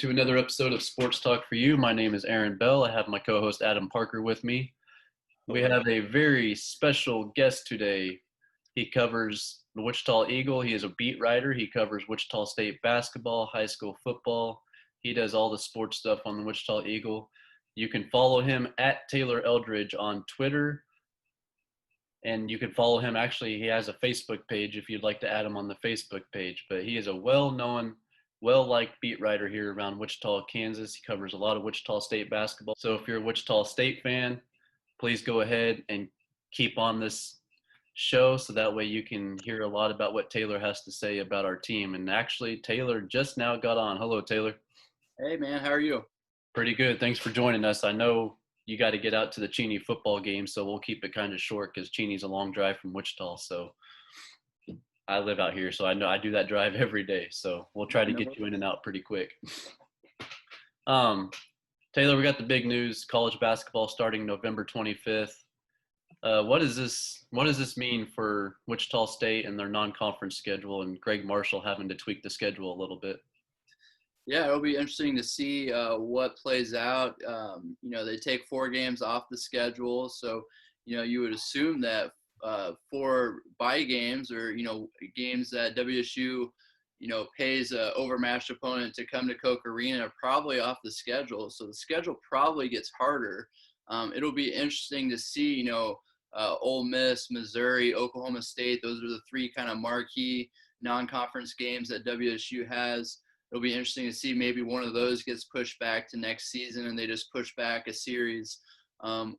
to another episode of Sports Talk for You. My name is Aaron Bell. I have my co-host Adam Parker with me. We have a very special guest today. He covers the Wichita Eagle. He is a beat writer. He covers Wichita State basketball, high school football. He does all the sports stuff on the Wichita Eagle. You can follow him at Taylor Eldridge on Twitter. And you can follow him. Actually, he has a Facebook page if you'd like to add him on the Facebook page. But he is a well-known, well-liked beat writer here around Wichita, Kansas. He covers a lot of Wichita State basketball. So if you're a Wichita State fan, please go ahead and keep on this show so that way you can hear a lot about what Taylor has to say about our team. And actually, Taylor just now got on. Hello, Taylor. Hey, man. How are you? Pretty good. Thanks for joining us. I know you got to get out to the Cheney football game, so we'll keep it kind of short because Cheney's a long drive from Wichita. So I live out here, so I know I do that drive every day. So we'll try to get you in and out pretty quick. Taylor, we got the big news: college basketball starting November 25th. What does this mean for Wichita State and their non-conference schedule, and Gregg Marshall having to tweak the schedule a little bit? Yeah, it'll be interesting to see what plays out. They take 4 games off the schedule, so you would assume that 4 bye games or games that WSU pays a overmatched opponent to come to Koch Arena are probably off the schedule. So the schedule probably gets harder. It'll be interesting to see Ole Miss, Missouri, Oklahoma State. Those are the 3 kind of marquee non-conference games that WSU has. It'll be interesting to see maybe one of those gets pushed back to next season and they just push back a series,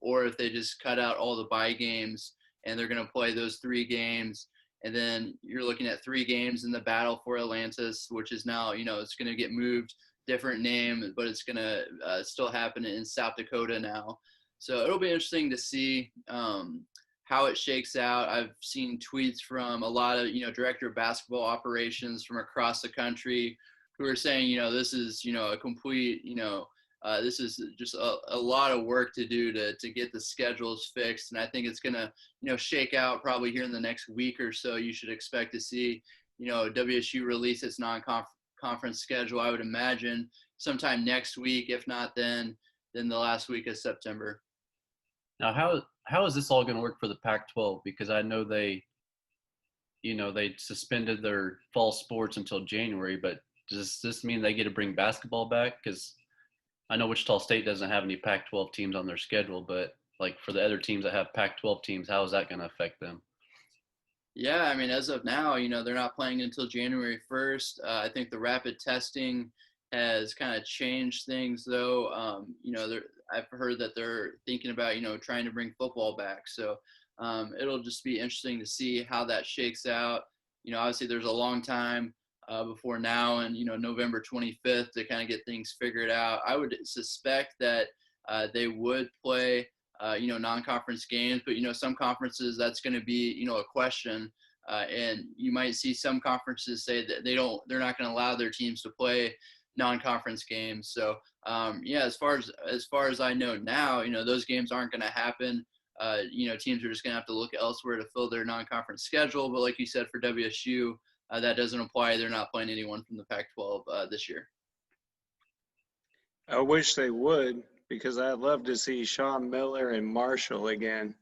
or if they just cut out all the bye games and they're going to play those 3 games. And then you're looking at 3 games in the battle for Atlantis, which is now, it's going to get moved, different name, but it's going to still happen in South Dakota now. So it'll be interesting to see how it shakes out. I've seen tweets from a lot of, director of basketball operations from across the country who are saying, this is, a complete, this is just a lot of work to do to get the schedules fixed. And I think it's going to, shake out probably here in the next week or so. You should expect to see, WSU release its non-conference schedule, I would imagine, sometime next week, if not then the last week of September. Now, how is this all going to work for the Pac-12? Because I know they suspended their fall sports until January, but does this mean they get to bring basketball back? Because I know Wichita State doesn't have any Pac-12 teams on their schedule, but like for the other teams that have Pac-12 teams, how is that going to affect them? Yeah, I mean, as of now, they're not playing until January 1st. I think the rapid testing has kind of changed things, though. I've heard that they're thinking about, trying to bring football back. So it'll just be interesting to see how that shakes out. Obviously there's a long time before now and, November 25th to kind of get things figured out. I would suspect that they would play, non-conference games, but, some conferences that's going to be, a question. And you might see some conferences say that they're not going to allow their teams to play non-conference games. So, as far as I know now, those games aren't going to happen. Teams are just going to have to look elsewhere to fill their non-conference schedule. But like you said, for WSU, that doesn't apply. They're not playing anyone from the Pac-12 this year. I wish they would, because I'd love to see Sean Miller and Marshall again,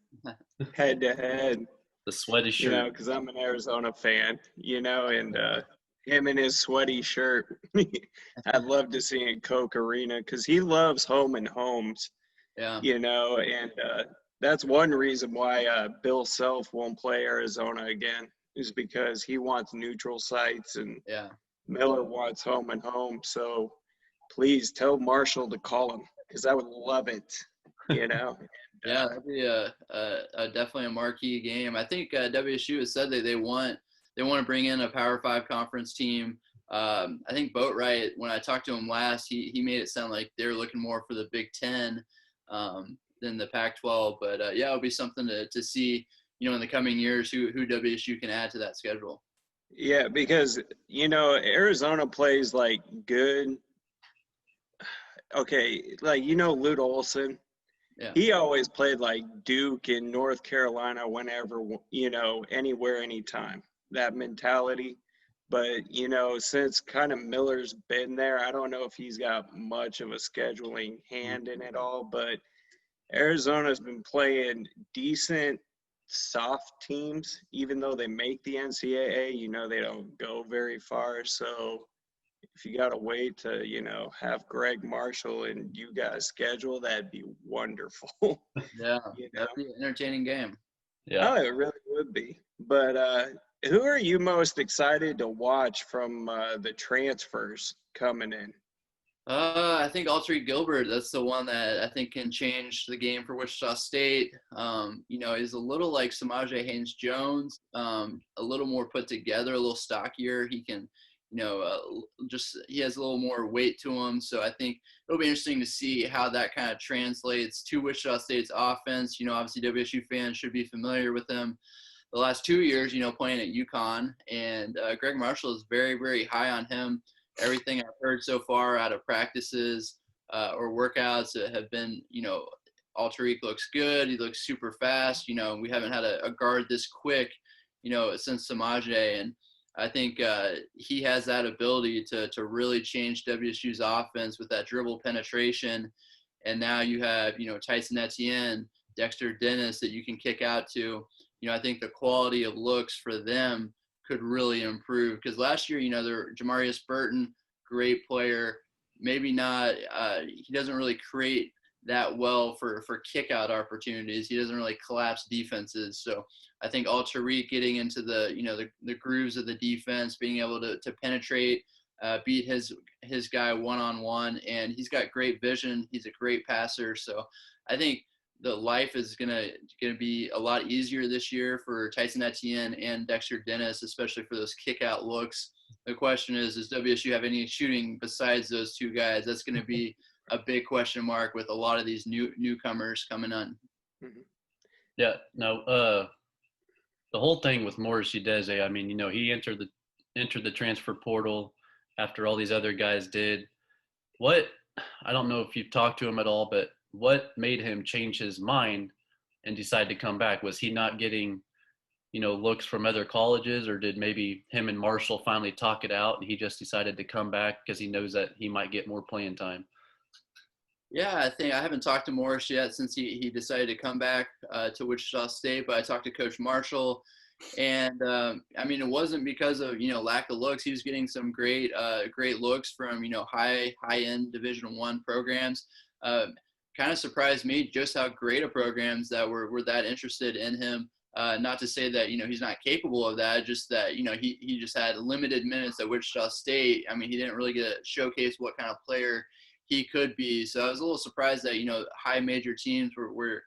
head to head. The sweaty shirt. Because I'm an Arizona fan, and him in his sweaty shirt. I'd love to see in Koch Arena because he loves home and homes. Yeah. And that's one reason why Bill Self won't play Arizona again, is because he wants neutral sites and Miller wants home and home. So please tell Marshall to call him, because I would love it, Yeah, that'd be definitely a marquee game. I think WSU has said that they want to bring in a Power 5 conference team. I think Boatwright, when I talked to him last, he made it sound like they're looking more for the Big Ten than the Pac-12. But it'll be something to see, in the coming years who WSU can add to that schedule. Yeah, because Arizona plays like good. Okay, like Lute Olson. Yeah. He always played like Duke in North Carolina whenever, anywhere, anytime. That mentality. But, since kind of Miller's been there, I don't know if he's got much of a scheduling hand in it all, but Arizona's been playing decent, soft teams, even though they make the NCAA. They don't go very far. So if you got to wait to, have Gregg Marshall and you guys schedule, that'd be wonderful. Yeah, that'd be an entertaining game. Yeah. Oh, it really would be. But who are you most excited to watch from the transfers coming in? I think Alterique Gilbert, that's the one that I think can change the game for Wichita State. He's a little like Samaje Haynes-Jones, a little more put together, a little stockier. He can, he has a little more weight to him. So I think it'll be interesting to see how that kind of translates to Wichita State's offense. Obviously WSU fans should be familiar with him the last 2 years, playing at UConn. And Gregg Marshall is very, very high on him. Everything I've heard so far out of practices or workouts have been, Alterique looks good. He looks super fast. We haven't had a guard this quick, since Samaje. And I think he has that ability to really change WSU's offense with that dribble penetration. And now you have, Tyson Etienne, Dexter Dennis that you can kick out to. I think the quality of looks for them could really improve, because last year, Jamarius Burton, great player, maybe not, he doesn't really create that well for kick out opportunities. He doesn't really collapse defenses. So I think Alterique getting into the grooves of the defense, being able to penetrate, beat his guy one-on-one, and he's got great vision. He's a great passer. So I think the life is gonna be a lot easier this year for Tyson Etienne and Dexter Dennis, especially for those kick out looks. The question is, does WSU have any shooting besides those two guys? That's going to be a big question mark with a lot of these newcomers coming on. Yeah. No. The whole thing with Morris Udeze, I mean, he entered the transfer portal after all these other guys did. I don't know if you've talked to him at all, but what made him change his mind and decide to come back? Was he not getting, looks from other colleges, or did maybe him and Marshall finally talk it out and he just decided to come back because he knows that he might get more playing time? Yeah, I think I haven't talked to Morris yet since he decided to come back to Wichita State, but I talked to Coach Marshall, and it wasn't because of lack of looks. He was getting some great looks from high end Division I programs. Kind of surprised me just how great of programs that were that interested in him. Not to say that he's not capable of that, just that he just had limited minutes at Wichita State. I mean, he didn't really get to showcase what kind of player he could be. So I was a little surprised that high major teams were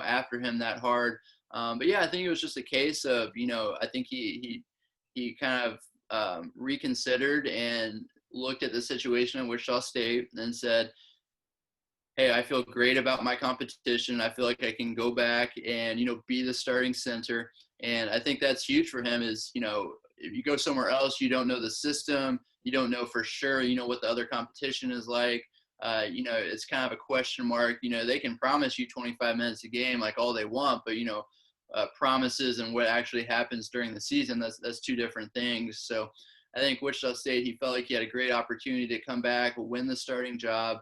after him that hard. But yeah, I think it was just a case of I think he kind of reconsidered and looked at the situation at Wichita State and said, hey, I feel great about my competition. I feel like I can go back and, be the starting center. And I think that's huge for him is, if you go somewhere else, you don't know the system. You don't know for sure, what the other competition is like. It's kind of a question mark. They can promise you 25 minutes a game like all they want, but, promises and what actually happens during the season, that's two different things. So I think Wichita State, he felt like he had a great opportunity to come back, win the starting job,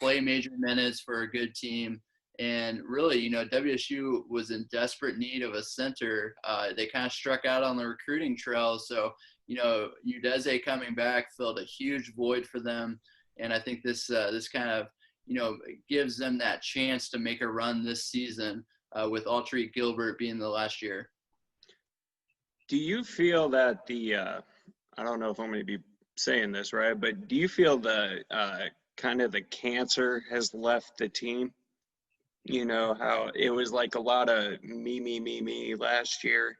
play major minutes for a good team. And really, WSU was in desperate need of a center. They kind of struck out on the recruiting trail. So, Udeze coming back filled a huge void for them. And I think this kind of, gives them that chance to make a run this season with Alterique Gilbert being the last year. Do you feel that I don't know if I'm going to be saying this right, but do you feel the kind of the cancer has left the team? How it was like a lot of me last year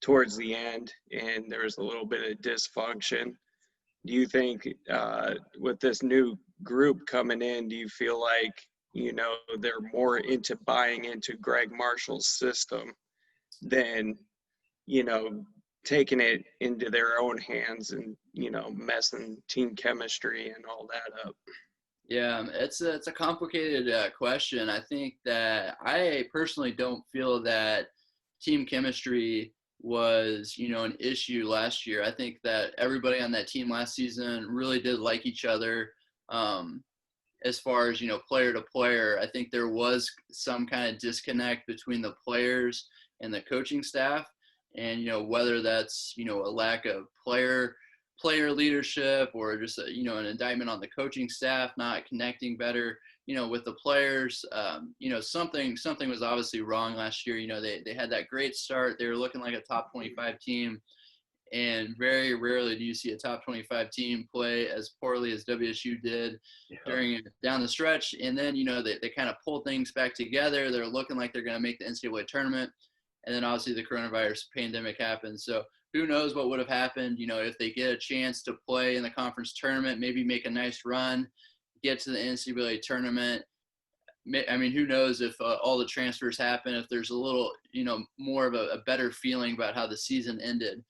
towards the end, and there was a little bit of dysfunction. Do you think with this new group coming in, do you feel like, they're more into buying into Gregg Marshall's system than, taking it into their own hands and, messing team chemistry and all that up? Yeah, it's a complicated question. I think that I personally don't feel that team chemistry was, an issue last year. I think that everybody on that team last season really did like each other. As far as, player to player, I think there was some kind of disconnect between the players and the coaching staff. And, whether that's, a lack of player leadership or just, an indictment on the coaching staff not connecting better, with the players, something was obviously wrong last year. They had that great start. They were looking like a top 25 team. And very rarely do you see a top 25 team play as poorly as WSU did down the stretch. And then, they kind of pull things back together. They're looking like they're going to make the NCAA tournament. And then obviously the coronavirus pandemic happened. So who knows what would have happened, if they get a chance to play in the conference tournament, maybe make a nice run, get to the NCAA tournament. I mean, who knows if all the transfers happen, if there's a little, more of a better feeling about how the season ended.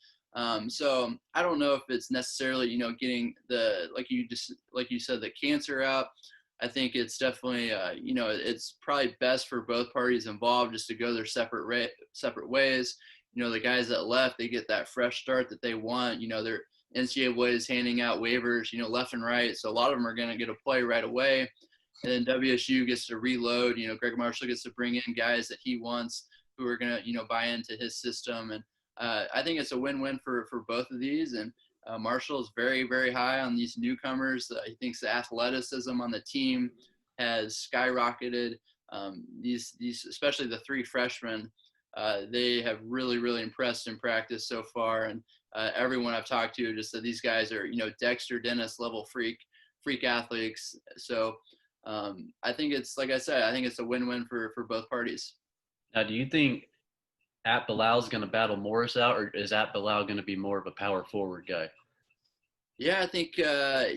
So I don't know if it's necessarily, getting like you said, the cancer out. I think it's definitely, it's probably best for both parties involved just to go their separate ways. The guys that left, they get that fresh start that they want. Their NCAA is handing out waivers, left and right. So a lot of them are going to get a play right away. And then WSU gets to reload. Gregg Marshall gets to bring in guys that he wants who are going to, buy into his system. And I think it's a win-win for both of these. And Marshall is very, very high on these newcomers. He thinks the athleticism on the team has skyrocketed. These, especially the three freshmen, they have really, really impressed in practice so far. And everyone I've talked to just said these guys are, Dexter Dennis level freak athletes. So I think it's, like I said, I think it's a win-win for both parties. Now, do you think At Bilal is going to battle Morris out, or is At Bilal going to be more of a power forward guy? Yeah, I think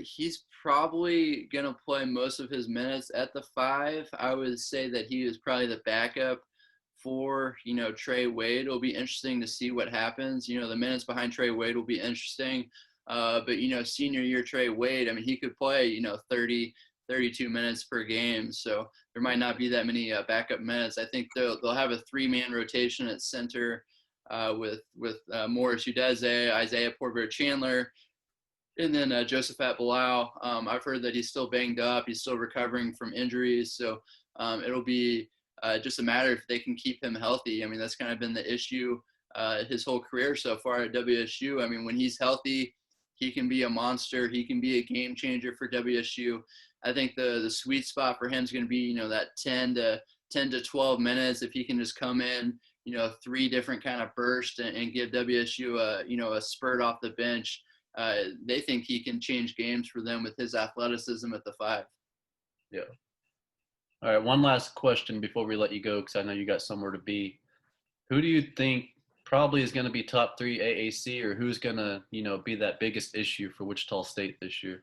he's probably going to play most of his minutes at the 5. I would say that he is probably the backup for, Trey Wade. It'll be interesting to see what happens. The minutes behind Trey Wade will be interesting. But, senior year Trey Wade, I mean, he could play, 30, 32 minutes per game. So there might not be that many backup minutes. I think they'll have a 3-man rotation at center with Morris Udeze, Isaiah Porter-Chandler, and then Joseph At Bilal. I've heard that he's still banged up. He's still recovering from injuries. So it'll be just a matter if they can keep him healthy. I mean, that's kind of been the issue his whole career so far at WSU. I mean, when he's healthy, he can be a monster. He can be a game changer for WSU. I think the sweet spot for him is going to be, that 10 to 12 minutes. If he can just come in, 3 different kind of bursts and give WSU a spurt off the bench. They think he can change games for them with his athleticism at the 5. Yeah. All right. One last question before we let you go, because I know you got somewhere to be. Who do you think probably is going to be top 3 AAC, or who's going to, be that biggest issue for Wichita State this year?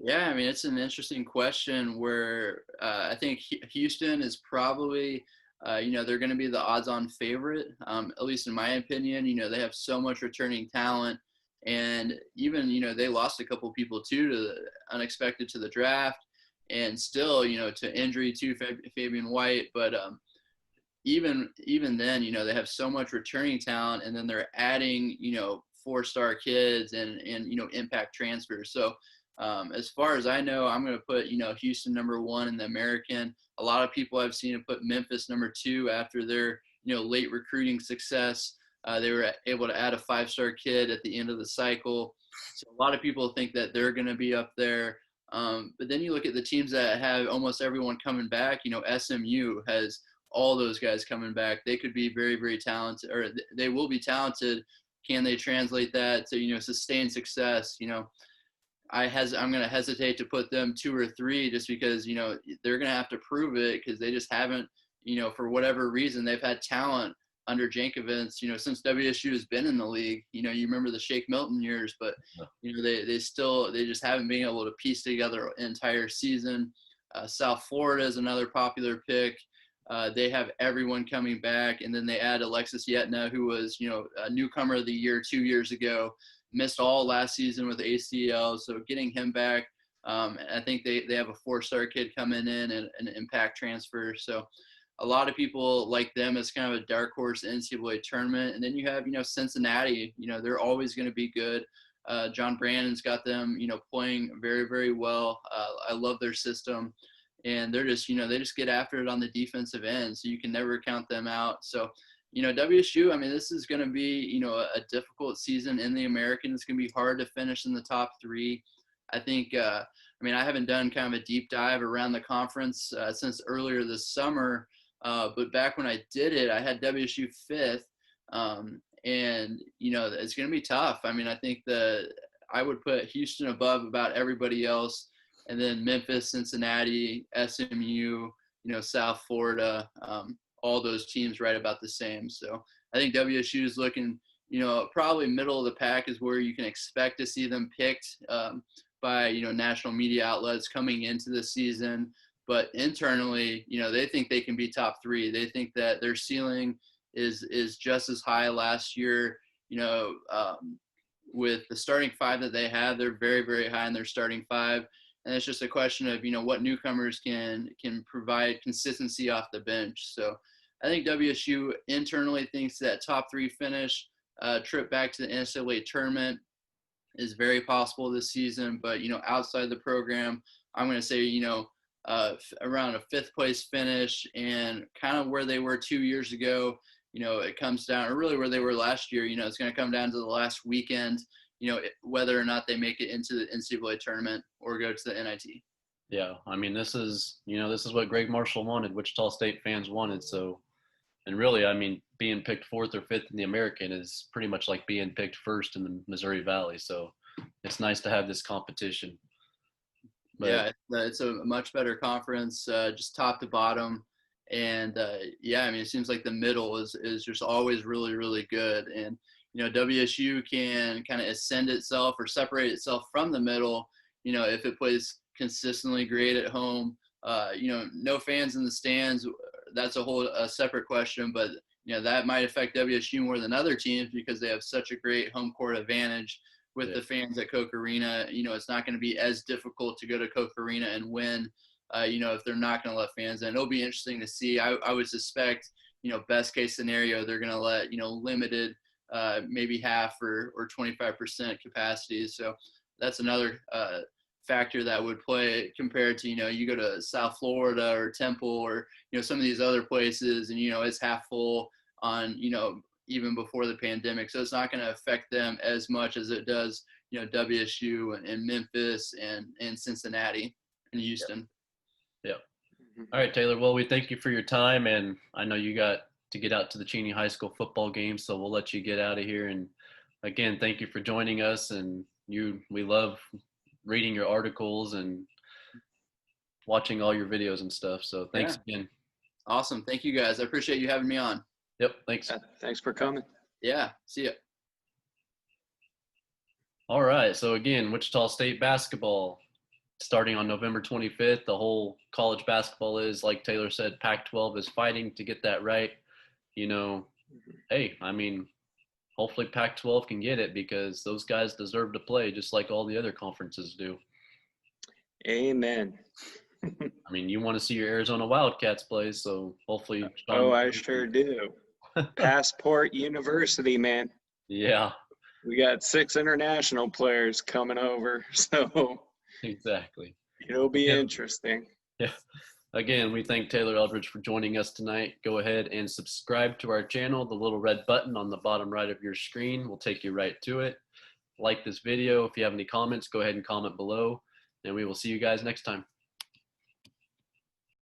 Yeah, I mean, it's an interesting question where I think Houston is probably, they're going to be the odds-on favorite, at least in my opinion. They have so much returning talent. And even, they lost a couple people, too, unexpected to the draft. And still, to injury, to Fabian White. But even then, they have so much returning talent. And then they're adding, 4-star kids and impact transfers. So, as far as I know, I'm going to put, Houston number 1 in the American. A lot of people I've seen have put Memphis number 2 after their, late recruiting success. They were able to add a 5-star kid at the end of the cycle. So a lot of people think that they're going to be up there. But then you look at the teams that have almost everyone coming back. SMU has all those guys coming back. They could be very, very talented, or they will be talented. Can they translate that to, sustained success? I'm going to hesitate to put them 2 or 3 just because, they're going to have to prove it because they just haven't, for whatever reason, they've had talent under Jankovic, since WSU has been in the league. You remember the Shake Milton years, but, they just haven't been able to piece together an entire season. South Florida is another popular pick. They have everyone coming back, and then they add Alexis Yetna, who was, a newcomer of the year 2 years ago. Missed all last season with ACL, so getting him back. I think they have a 4-star kid coming in and an impact transfer. So a lot of people like them as kind of a dark horse NCAA tournament. And then you have, Cincinnati, they're always going to be good. John Brannon's got them, playing very, very well. I love their system. And they're just, they just get after it on the defensive end. So you can never count them out. So, WSU, I mean, this is going to be, a difficult season in the American. It's going to be hard to finish in the top 3. I think, I haven't done kind of a deep dive around the conference since earlier this summer. But back when I did it, I had WSU 5th. And, it's going to be tough. I mean, I think I would put Houston above about everybody else. And then Memphis, Cincinnati, SMU, South Florida, all those teams right about the same. So I think WSU is looking, probably middle of the pack is where you can expect to see them picked by, national media outlets coming into the season. But internally, they think they can be top 3. They think that their ceiling is just as high last year, with the starting 5 that they have. They're very, very high in their starting 5. And it's just a question of, what newcomers can provide consistency off the bench. So I think WSU internally thinks that top 3 finish, trip back to the NCAA tournament is very possible this season. But, outside the program, I'm going to say, around a 5th place finish and kind of where they were 2 years ago. It comes down, or really where they were last year, it's going to come down to the last weekend, whether or not they make it into the NCAA tournament or go to the NIT. Yeah, I mean, this is what Gregg Marshall wanted, Wichita State fans wanted. So, and really, I mean, being picked 4th or 5th in the American is pretty much like being picked 1st in the Missouri Valley. So it's nice to have this competition. But, yeah, it's a much better conference, just top to bottom. And, it seems like the middle is just always really, really good. And, WSU can kind of ascend itself or separate itself from the middle, if it plays consistently great at home. No fans in the stands, that's a separate question. But, that might affect WSU more than other teams because they have such a great home court advantage with the fans at Koch Arena. It's not going to be as difficult to go to Koch Arena and win, if they're not going to let fans in. It'll be interesting to see. I would suspect, best case scenario, they're going to let, limited, maybe half or 25% capacity. So that's another factor that would play compared to, you go to South Florida or Temple or, some of these other places and, it's half full on, even before the pandemic. So it's not going to affect them as much as it does, WSU and Memphis and Cincinnati and Houston. Yeah. All right, Taylor. Well, we thank you for your time. And I know you got to get out to the Cheney High School football game, so we'll let you get out of here. And again, thank you for joining us. And we love reading your articles and watching all your videos and stuff. So thanks again. Awesome. Thank you guys. I appreciate you having me on. Yep. Thanks. Thanks for coming. Yeah. See ya. All right. So again, Wichita State basketball starting on November 25th. The whole college basketball is, like Taylor said, Pac-12 is fighting to get that right. Hey, I mean, hopefully Pac-12 can get it because those guys deserve to play just like all the other conferences do. Amen. I mean, you want to see your Arizona Wildcats play, so hopefully. I sure do. Passport University, man. Yeah. We got 6 international players coming over, so exactly. It'll be interesting. Yeah. Again, we thank Taylor Eldridge for joining us tonight. Go ahead and subscribe to our channel. The little red button on the bottom right of your screen will take you right to it. Like this video. If you have any comments, go ahead and comment below, and we will see you guys next time.